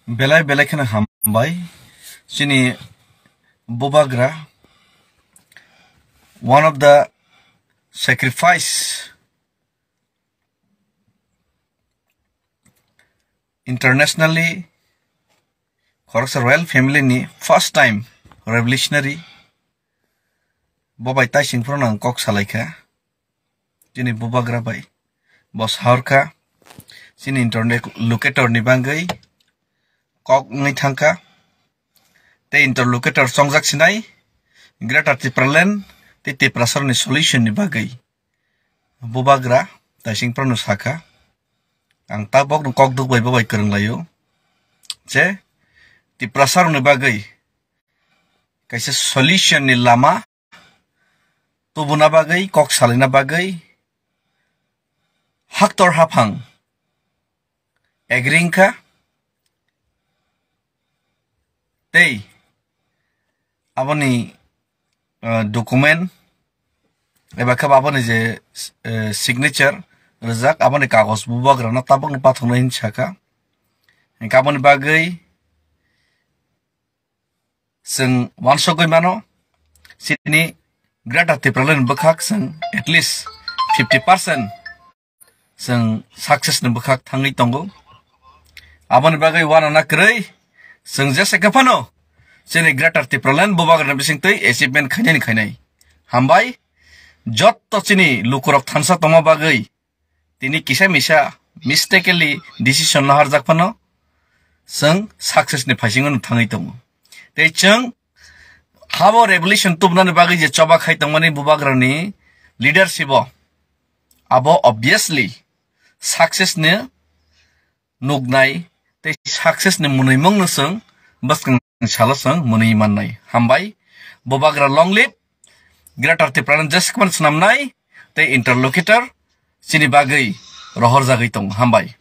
Belai belai kena hambai sini Bubagra, one of the sacrifice internationally koroksa royal family ni first time revolutionary bobai tai singpro nang kok salaika sini Bubagra bai bos Sahorkha sini interlocutor ni bangai kok ngai thangka te interlocutor Wngsinai greater tipralen te tiprasar ni solution ni bagai Bubagra tai singpro no Sakha ang tabok ng kok duk bai babai kereng layo je tiprasar ni bagai kaisa solution ni lama tubuna bagai kok salina bagai haktor hapang egringka tei aboni dokumen eba kab aboni je signature rijak aboni kagos Bubagra na tabok pathongna hin Sakha kaboni bagai sing wansogoi mano sini greater tipralen bakhak sing at least 50% sing success ni bakhak thangi tongo aboni bagai wana na krei sing jese kapano sini greater tipralen Bubagra bising tei achievement khainai hambai jotto sini lukurok thansa toma bagai tini kisa misa mistakenly decision na harjak pano sing success ni phasingon thangi tongo tei chung habo revolution tubna ni bagai je choba khai tongmani Bubagra ni leadership abo obviously success ni nugnai tei success ni munai mong sung baskang shala sung munai mannai hambai Bubagra long live greater tipralan jaskman snamnai tei interlocutor sini bagai rohor jagai tong hambai